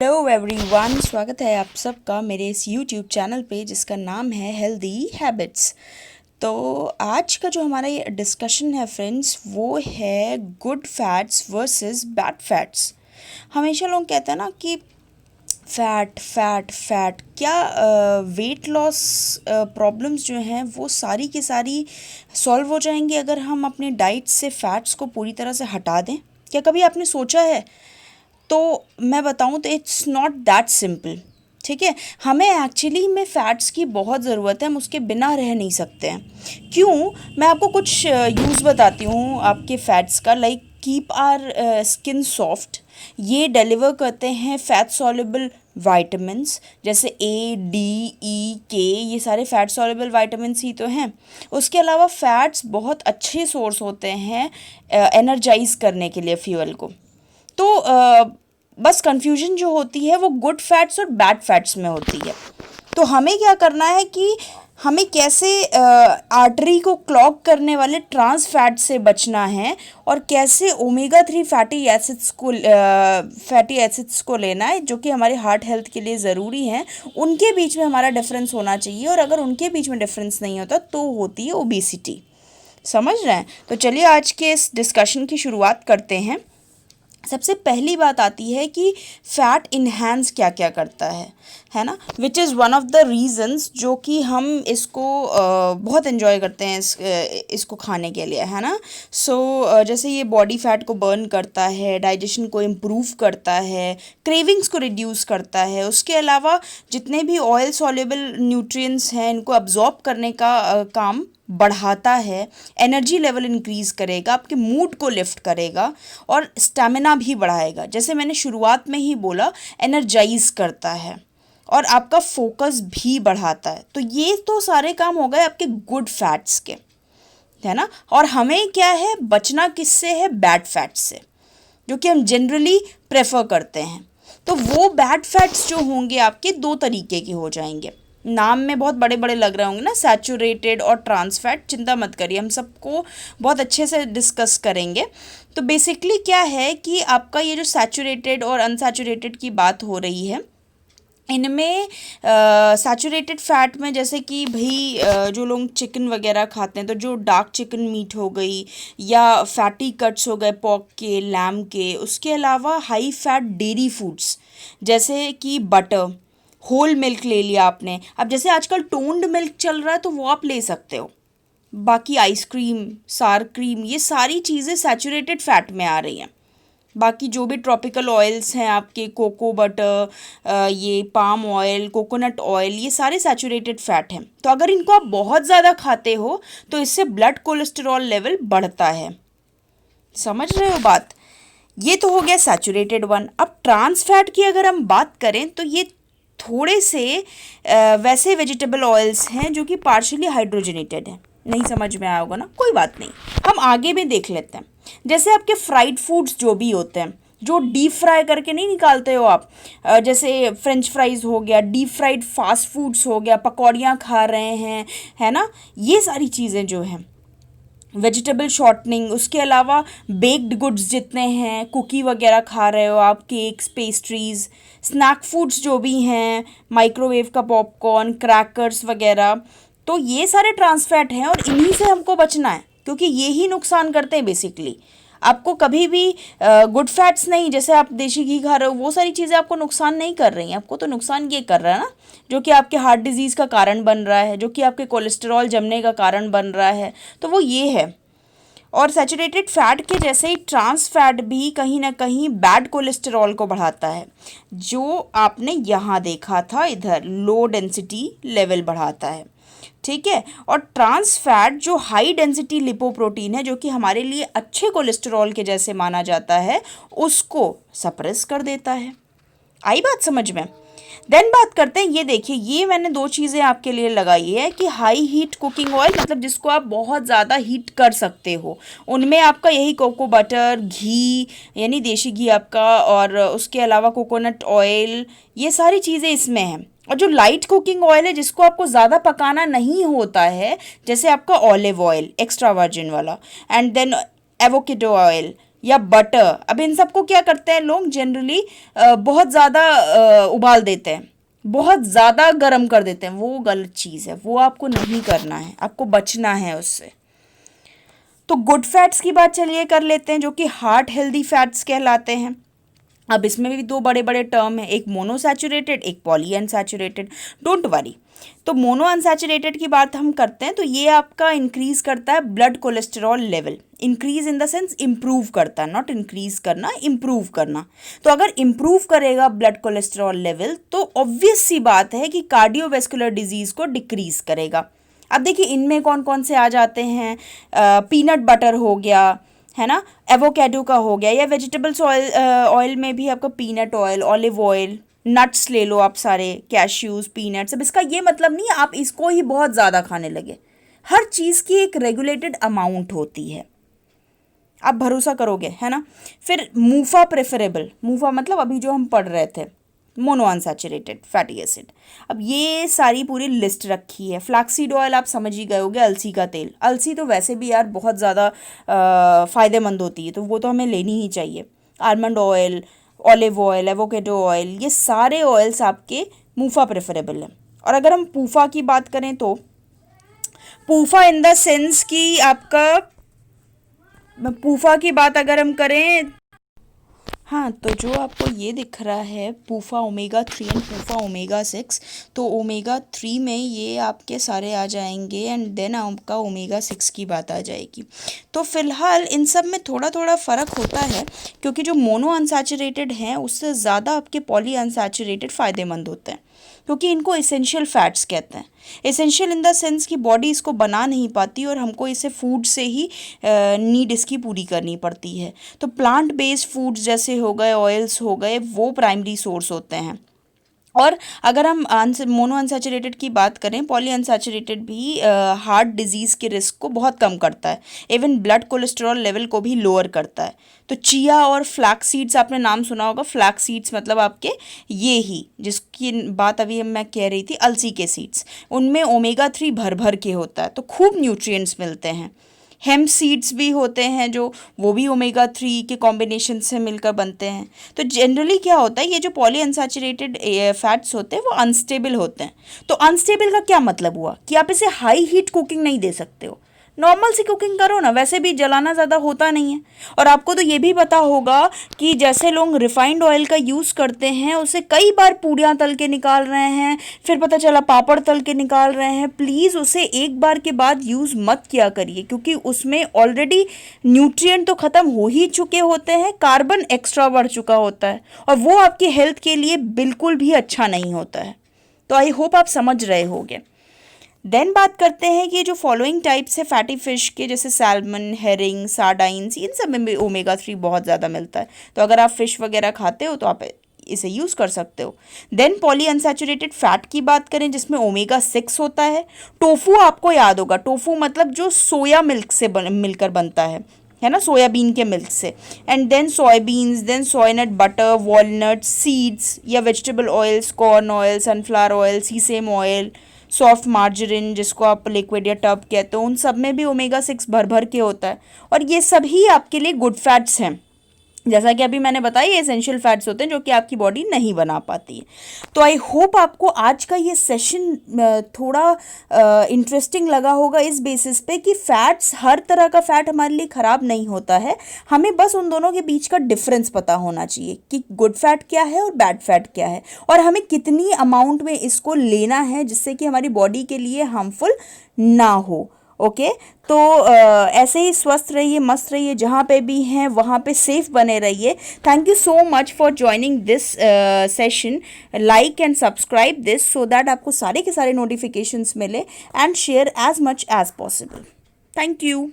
Hello everyone, स्वागत है आप सबका मेरे इस यूट्यूब चैनल पे जिसका नाम है हेल्दी हैबिट्स। तो आज का जो हमारा ये डिस्कशन है फ्रेंड्स, वो है good fats versus bad fats. हमेशा लोग कहते हैं ना कि फैट फैट फैट, क्या वेट लॉस प्रॉब्लम्स जो हैं वो सारी की सारी सॉल्व हो जाएंगी अगर हम अपनी डाइट से फ़ैट्स को पूरी तरह से हटा दें? क्या कभी आपने सोचा है? तो मैं बताऊं तो इट्स नॉट दैट सिंपल। ठीक है, हमें एक्चुअली में फ़ैट्स की बहुत ज़रूरत है, हम उसके बिना रह नहीं सकते हैं। क्यों? मैं आपको कुछ यूज़ बताती हूँ आपके फ़ैट्स का। Like keep our skin soft, ये डिलीवर करते हैं फैट सॉल्युबल वाइटामस जैसे ए डी ई के, ये सारे फैट सॉल्युबल वाइटामस ही तो हैं। उसके अलावा फ़ैट्स बहुत अच्छे सोर्स होते हैं एनर्जाइज करने के लिए फ्यूल को। तो बस कंफ्यूजन जो होती है वो गुड फैट्स और बैड फैट्स में होती है। तो हमें क्या करना है कि हमें कैसे आर्टरी को क्लॉग करने वाले ट्रांस फैट से बचना है और कैसे ओमेगा 3 फैटी एसिड्स को लेना है जो कि हमारे हार्ट हेल्थ के लिए ज़रूरी हैं। उनके बीच में हमारा डिफरेंस होना चाहिए, और अगर उनके बीच में डिफरेंस नहीं होता तो होती है ओबेसिटी। समझ रहे हैं? तो चलिए आज के इस डिस्कशन की शुरुआत करते हैं। सबसे पहली बात आती है कि फ़ैट इन्हेंस क्या क्या करता है ना, which is one of the reasons जो कि हम इसको बहुत इन्जॉय करते हैं इसको खाने के लिए, है ना। जैसे ये बॉडी फैट को बर्न करता है, डाइजेशन को इम्प्रूव करता है, क्रेविंग्स को रिड्यूस करता है। उसके अलावा जितने भी ऑयल सॉल्युबल न्यूट्रिएंट्स हैं इनको अब्जॉर्ब करने का काम बढ़ाता है, एनर्जी लेवल इंक्रीज़ करेगा, आपके मूड को लिफ्ट करेगा और स्टेमिना भी बढ़ाएगा। जैसे मैंने शुरुआत में ही बोला, एनर्जाइज करता है और आपका फोकस भी बढ़ाता है। तो ये तो सारे काम हो गए आपके गुड फैट्स के, है ना। और हमें क्या है, बचना किससे है? बैड फैट्स से, जो कि हम जनरली प्रेफर करते हैं। तो वो बैड फैट्स जो होंगे आपके दो तरीके के हो जाएंगे। नाम में बहुत बड़े बड़े लग रहे होंगे ना, सैचुरेटेड और ट्रांस फैट। चिंता मत करिए, हम सबको बहुत अच्छे से डिस्कस करेंगे। तो बेसिकली क्या है कि आपका ये जो सैचुरेटेड और अनसैचुरेटेड की बात हो रही है, इनमें सैचुरेटेड फैट में जैसे कि भाई जो लोग चिकन वगैरह खाते हैं, तो जो डार्क चिकन मीट हो गई या फैटी कट्स हो गए पॉर्क के, लैम के। उसके अलावा हाई फैट डेयरी फूड्स जैसे कि बटर, होल मिल्क ले लिया आपने। अब जैसे आजकल टोन्ड मिल्क चल रहा है तो वो आप ले सकते हो। बाकी आइसक्रीम, सार क्रीम, ये सारी चीज़ें सैचुरेटेड फैट में आ रही हैं। बाकी जो भी ट्रॉपिकल ऑयल्स हैं आपके, कोको बटर, ये पाम ऑयल, कोकोनट ऑयल, ये सारे सैचुरेटेड फैट हैं। तो अगर इनको आप बहुत ज़्यादा खाते हो तो इससे ब्लड कोलेस्ट्रॉल लेवल बढ़ता है। समझ रहे हो बात? ये तो हो गया सैचुरेटेड वन। अब ट्रांस फैट की अगर हम बात करें तो ये थोड़े से वैसे वेजिटेबल ऑयल्स हैं जो कि पार्शियली हाइड्रोजनेटेड हैं। नहीं समझ में आया होगा ना, कोई बात नहीं, हम आगे भी देख लेते हैं। जैसे आपके फ्राइड फूड्स जो भी होते हैं, जो डीप फ्राई करके नहीं निकालते हो आप, जैसे फ्रेंच फ्राइज हो गया, डीप फ्राइड फास्ट फूड्स हो गया, पकौड़ियाँ खा रहे हैं, है ना। ये सारी चीज़ें जो हैं, वेजिटेबल शॉर्टनिंग, उसके अलावा बेक्ड गुड्स जितने हैं, कुकी वगैरह खा रहे हो आप, केक्स, पेस्ट्रीज़, स्नैक फूड्स जो भी हैं, माइक्रोवेव का पॉपकॉर्न, क्रैकर्स वगैरह, तो ये सारे ट्रांस फैट हैं और इन्हीं से हमको बचना है, क्योंकि ये ही नुकसान करते हैं बेसिकली। आपको कभी भी गुड फैट्स नहीं, जैसे आप देसी घी खा रहे हो, वो सारी चीज़ें आपको नुकसान नहीं कर रही हैं। आपको तो नुकसान ये कर रहा है ना, जो कि आपके हार्ट डिजीज़ का कारण बन रहा है, जो कि आपके कोलेस्ट्रॉल जमने का कारण बन रहा है, तो वो ये है। और सैचुरेटेड फैट के जैसे ही ट्रांस फैट भी कहीं ना कहीं बैड कोलेस्ट्रॉल को बढ़ाता है, जो आपने यहाँ देखा था, इधर लो डेंसिटी लेवल बढ़ाता है। ठीक है। और ट्रांस फैट जो हाई डेंसिटी लिपोप्रोटीन है, जो कि हमारे लिए अच्छे कोलेस्ट्रॉल के जैसे माना जाता है, उसको सप्रेस कर देता है। आई बात समझ में? देन बात करते हैं, ये देखिए, ये मैंने दो चीज़ें आपके लिए लगाई है कि हाई हीट कुकिंग ऑयल, मतलब जिसको आप बहुत ज़्यादा हीट कर सकते हो, उनमें आपका यही कोको बटर, घी यानी देसी घी आपका, और उसके अलावा कोकोनट ऑयल, ये सारी चीज़ें इसमें हैं। और जो लाइट कुकिंग ऑयल है, जिसको आपको ज़्यादा पकाना नहीं होता है, जैसे आपका ऑलिव ऑयल एक्स्ट्रा वर्जिन वाला, एंड देन एवोकेडो ऑयल, या बटर, अब इन सबको क्या करते हैं लोग जनरली बहुत ज़्यादा उबाल देते हैं, बहुत ज़्यादा गर्म कर देते हैं। वो गलत चीज़ है, वो आपको नहीं करना है, आपको बचना है उससे। तो गुड फैट्स की बात चलिए कर लेते हैं, जो कि हार्ट हेल्दी फैट्स कहलाते हैं। अब इसमें भी दो बड़े बड़े टर्म है, एक मोनोसैचुरेटेड, एक पॉली अनसैचुरेटेड। Don't worry. तो मोनो अनसैचुरेटेड की बात हम करते हैं तो ये आपका इंक्रीज करता है blood cholesterol level. Increase in the sense improve करता है, नॉट इंक्रीज करना, इम्प्रूव करना। तो अगर इम्प्रूव करेगा ब्लड कोलेस्ट्रॉल लेवल तो ऑब्वियस सी बात है कि कार्डियोवैस्कुलर डिजीज को डिक्रीज करेगा। अब देखिए इनमें कौन कौन से आ जाते हैं, पीनट बटर हो गया, है ना, एवोकेडो का हो गया, या वेजिटेबल्स ऑयल, ऑयल में भी आपका peanut oil, olive oil, nuts ले लो आप सारे, कैश्यूज, पीनट्स। अब इसका ये मतलब नहीं है आप इसको ही बहुत ज़्यादा खाने लगे। हर चीज़ की एक रेगुलेटेड अमाउंट होती है, आप भरोसा करोगे, है ना। फिर मूफा प्रेफरेबल, मूफा मतलब अभी जो हम पढ़ रहे थे, मोनो अनसैचुरेटेड फैटी एसिड। अब ये सारी पूरी लिस्ट रखी है। फ्लैक्सीड ऑयल आप समझ ही गए होगे, अलसी का तेल। अलसी तो वैसे भी यार बहुत ज़्यादा फ़ायदेमंद होती है, तो वो तो हमें लेनी ही चाहिए। Almond oil, olive oil, avocado oil, ये सारे ऑयल्स आपके मूफा प्रेफरेबल हैं। और अगर हम पूफा की बात करें तो पूफा इन द सेंस कि आपका, पूफा की बात अगर हम करें, हाँ, तो जो आपको ये दिख रहा है पूफा ओमेगा 3 एंड पूफा ओमेगा 6, तो ओमेगा 3 में ये आपके सारे आ जाएंगे एंड देन आपका ओमेगा 6 की बात आ जाएगी। तो फिलहाल इन सब में थोड़ा थोड़ा फ़र्क होता है, क्योंकि जो मोनो अनसैचुरेटेड हैं उससे ज़्यादा आपके पॉली अनसैचुरेटेड फ़ायदेमंद होते हैं, क्योंकि इनको इसेंशियल फैट्स कहते हैं। इसेंशियल इन द सेंस कि बॉडी इसको बना नहीं पाती और हमको इसे फूड से ही नीड इसकी पूरी करनी पड़ती है। तो प्लांट बेस्ड फूड्स जैसे हो गए, ऑयल्स हो गए, वो प्राइमरी सोर्स होते हैं। और अगर हम मोनो अनसैचुरेटेड की बात करें, पॉली अनसैचुरेटेड भी हार्ट डिजीज़ के रिस्क को बहुत कम करता है, इवन ब्लड कोलेस्ट्रॉल लेवल को भी लोअर करता है। तो चिया और फ्लैक्स सीड्स, आपने नाम सुना होगा, फ्लैक्स सीड्स मतलब आपके ये ही जिसकी बात अभी मैं कह रही थी, अलसी के सीड्स, उनमें ओमेगा 3 भर भर के होता है, तो खूब न्यूट्रिएंट्स मिलते हैं। हेम्प सीड्स भी होते हैं जो, वो भी ओमेगा 3 के कॉम्बिनेशन से मिलकर बनते हैं। तो जनरली क्या होता है, ये जो पॉली अनसैचुरेटेड फैट्स होते हैं वो अनस्टेबल होते हैं। तो अनस्टेबल का क्या मतलब हुआ कि आप इसे हाई हीट कुकिंग नहीं दे सकते हो, नॉर्मल सी कुकिंग करो ना, वैसे भी जलाना ज़्यादा होता नहीं है। और आपको तो ये भी पता होगा कि जैसे लोग रिफाइंड ऑयल का यूज़ करते हैं, उसे कई बार पूड़ियाँ तल के निकाल रहे हैं, फिर पता चला पापड़ तल के निकाल रहे हैं। प्लीज़ उसे एक बार के बाद यूज़ मत किया करिए, क्योंकि उसमें ऑलरेडी न्यूट्रिएंट तो ख़त्म हो ही चुके होते हैं, कार्बन एक्स्ट्रा बढ़ चुका होता है, और वो आपकी हेल्थ के लिए बिल्कुल भी अच्छा नहीं होता है। तो आई होप आप समझ रहे होंगे। देन बात करते हैं कि जो फॉलोइंग टाइप्स है फैटी फिश के, जैसे सैल्मन, हेरिंग, सार्डाइंस, इन सब में भी ओमेगा 3 बहुत ज़्यादा मिलता है। तो अगर आप फिश वगैरह खाते हो तो आप इसे यूज़ कर सकते हो। देन पॉली अनसैचुरेटेड फैट की बात करें जिसमें ओमेगा 6 होता है। टोफू आपको याद होगा, टोफू मतलब जो सोया मिल्क से मिलकर बनता है ना, सोयाबीन के मिल्क से। And then soybeans, then soynut butter, walnut seeds या vegetable oils, corn oil, sunflower oil, sesame oil, soft margarine जिसको आप लिक्विड या टब कहते हो, उन सब में भी ओमेगा 6 भर भर के होता है। और ये सभी आपके लिए गुड फैट्स हैं। जैसा कि अभी मैंने बताया, ये एसेंशियल फैट्स होते हैं जो कि आपकी बॉडी नहीं बना पाती है। तो आई होप आपको आज का ये सेशन थोड़ा इंटरेस्टिंग लगा होगा इस बेसिस पे कि फैट्स, हर तरह का फैट हमारे लिए ख़राब नहीं होता है। हमें बस उन दोनों के बीच का डिफरेंस पता होना चाहिए कि गुड फैट क्या है और बैड फैट क्या है, और हमें कितनी अमाउंट में इसको लेना है जिससे कि हमारी बॉडी के लिए हार्मफुल ना हो। ओके, तो ऐसे ही स्वस्थ रहिए, मस्त रहिए, जहाँ पे भी हैं वहाँ पे सेफ बने रहिए। Thank you so much for joining this session. Like and subscribe this so that आपको सारे के सारे नोटिफिकेशंस मिले, and share as much as possible. Thank you.